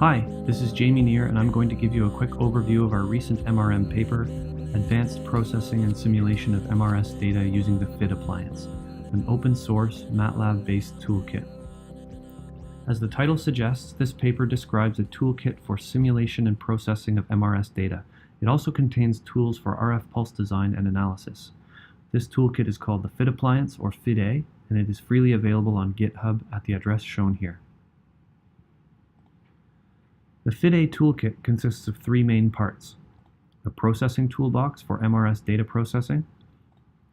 Hi, this is Jamie Neer, and I'm going to give you a quick overview of our recent MRM paper, Advanced Processing and Simulation of MRS Data Using the FID Appliance, an open-source MATLAB-based toolkit. As the title suggests, this paper describes a toolkit for simulation and processing of MRS data. It also contains tools for RF pulse design and analysis. This toolkit is called the FID Appliance, or FID-A, and it is freely available on GitHub at the address shown here. The FID-A toolkit consists of three main parts: the processing toolbox for MRS data processing,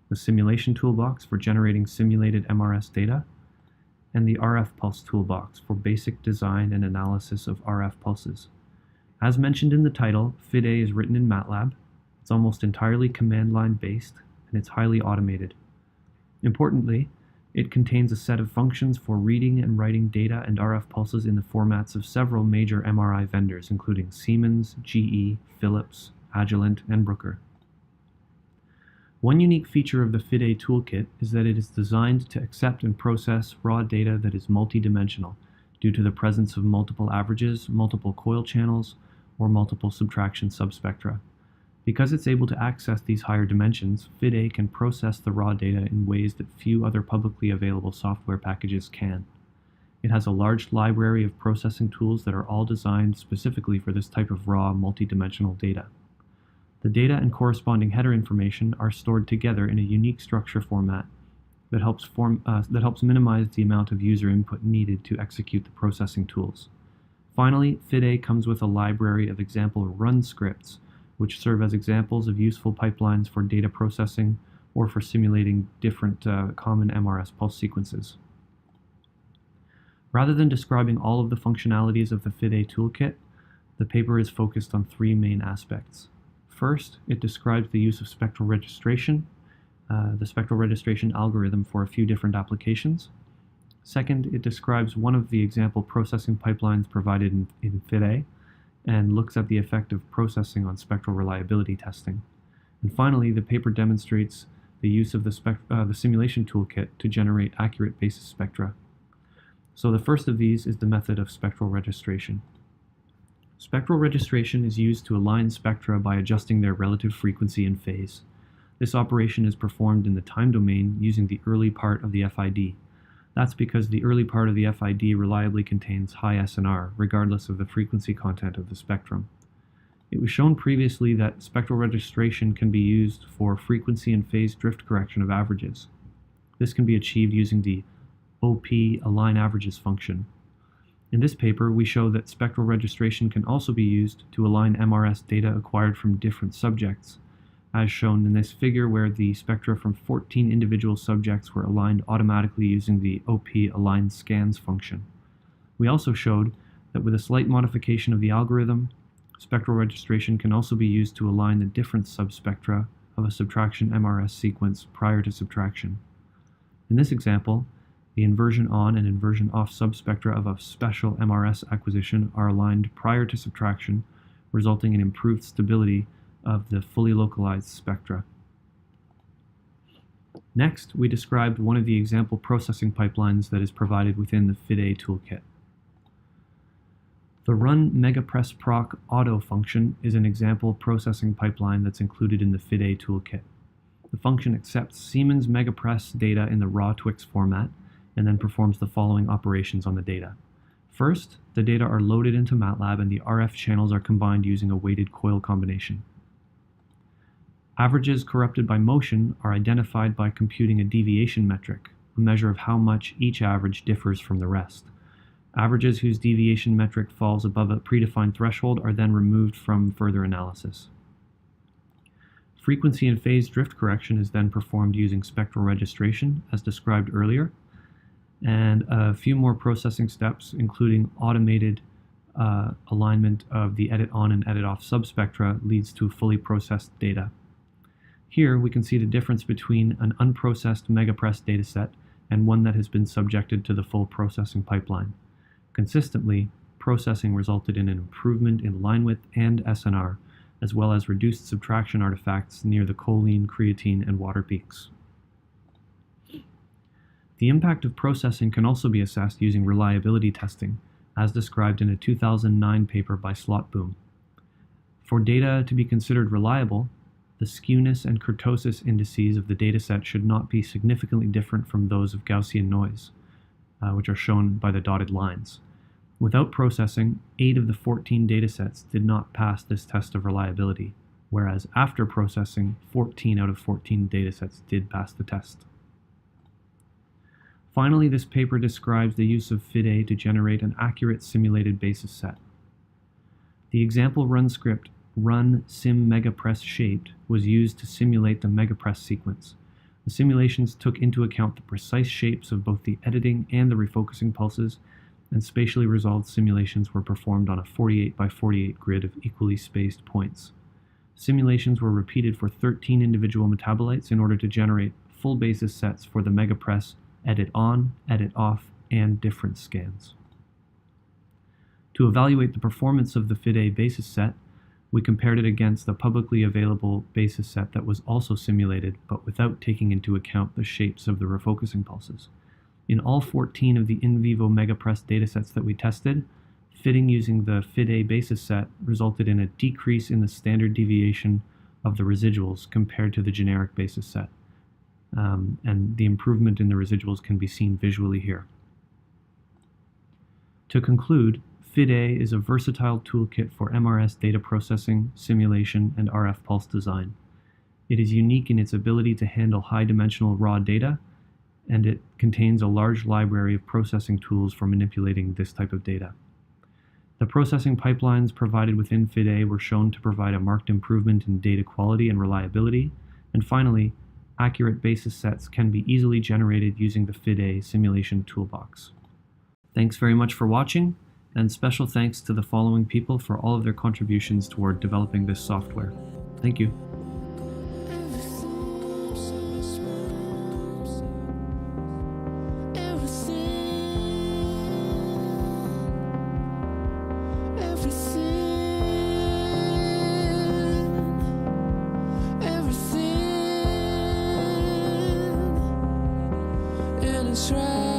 the simulation toolbox for generating simulated MRS data, and the RF pulse toolbox for basic design and analysis of RF pulses. As mentioned in the title, FID-A is written in MATLAB. It's almost entirely command line based, and it's highly automated. Importantly, it contains a set of functions for reading and writing data and RF pulses in the formats of several major MRI vendors, including Siemens, GE, Philips, Agilent, and Bruker. One unique feature of the FID-A toolkit is that it is designed to accept and process raw data that is multidimensional due to the presence of multiple averages, multiple coil channels, or multiple subtraction subspectra. Because it's able to access these higher dimensions, FID-A can process the raw data in ways that few other publicly available software packages can. It has a large library of processing tools that are all designed specifically for this type of raw, multidimensional data. The data and corresponding header information are stored together in a unique structure format that helps minimize the amount of user input needed to execute the processing tools. Finally, FID-A comes with a library of example run scripts, which serve as examples of useful pipelines for data processing or for simulating different common MRS pulse sequences. Rather than describing all of the functionalities of the FID-A toolkit, the paper is focused on three main aspects. First, it describes the use of spectral registration, the spectral registration algorithm for a few different applications. Second, it describes one of the example processing pipelines provided in FID-A, and looks at the effect of processing on spectral reliability testing. And finally, the paper demonstrates the use of the simulation toolkit to generate accurate basis spectra. So the first of these is the method of spectral registration. Spectral registration is used to align spectra by adjusting their relative frequency and phase. This operation is performed in the time domain using the early part of the FID. That's because the early part of the FID reliably contains high SNR, regardless of the frequency content of the spectrum. It was shown previously that spectral registration can be used for frequency and phase drift correction of averages. This can be achieved using the OP align averages function. In this paper, we show that spectral registration can also be used to align MRS data acquired from different subjects, as shown in this figure where the spectra from 14 individual subjects were aligned automatically using the OP align scans function. We also showed that with a slight modification of the algorithm, spectral registration can also be used to align the different subspectra of a subtraction MRS sequence prior to subtraction. In this example, the inversion on and inversion off subspectra of a special MRS acquisition are aligned prior to subtraction, resulting in improved stability of the fully localized spectra. Next, we described one of the example processing pipelines that is provided within the FID-A toolkit. The run megapress proc auto function is an example processing pipeline that's included in the FID-A toolkit. The function accepts Siemens megapress data in the raw Twix format and then performs the following operations on the data. First, the data are loaded into MATLAB and the RF channels are combined using a weighted coil combination. Averages corrupted by motion are identified by computing a deviation metric, a measure of how much each average differs from the rest. Averages whose deviation metric falls above a predefined threshold are then removed from further analysis. Frequency and phase drift correction is then performed using spectral registration, as described earlier, and a few more processing steps, including automated alignment of the edit on and edit off subspectra, leads to fully processed data. Here, we can see the difference between an unprocessed megapress dataset and one that has been subjected to the full processing pipeline. Consistently, processing resulted in an improvement in line width and SNR, as well as reduced subtraction artifacts near the choline, creatine, and water peaks. The impact of processing can also be assessed using reliability testing, as described in a 2009 paper by Slotboom. For data to be considered reliable, the skewness and kurtosis indices of the dataset should not be significantly different from those of Gaussian noise, which are shown by the dotted lines. Without processing, 8 of the 14 datasets did not pass this test of reliability, whereas after processing, 14 out of 14 datasets did pass the test. Finally, this paper describes the use of FID-A to generate an accurate simulated basis set. The example run script run sim megapress shaped was used to simulate the megapress sequence. The simulations took into account the precise shapes of both the editing and the refocusing pulses, and spatially resolved simulations were performed on a 48 by 48 grid of equally spaced points. Simulations were repeated for 13 individual metabolites in order to generate full basis sets for the megapress edit on, edit off, and difference scans. To evaluate the performance of the FID-A basis set, we compared it against the publicly available basis set that was also simulated, but without taking into account the shapes of the refocusing pulses. In all 14 of the in vivo megapress datasets that we tested, fitting using the FID-A basis set resulted in a decrease in the standard deviation of the residuals compared to the generic basis set. And the improvement in the residuals can be seen visually here. To conclude, FID-A is a versatile toolkit for MRS data processing, simulation, and RF pulse design. It is unique in its ability to handle high-dimensional raw data, and it contains a large library of processing tools for manipulating this type of data. The processing pipelines provided within FID-A were shown to provide a marked improvement in data quality and reliability, and finally, accurate basis sets can be easily generated using the FID-A simulation toolbox. Thanks very much for watching, and special thanks to the following people for all of their contributions toward developing this software. Thank you. It's right.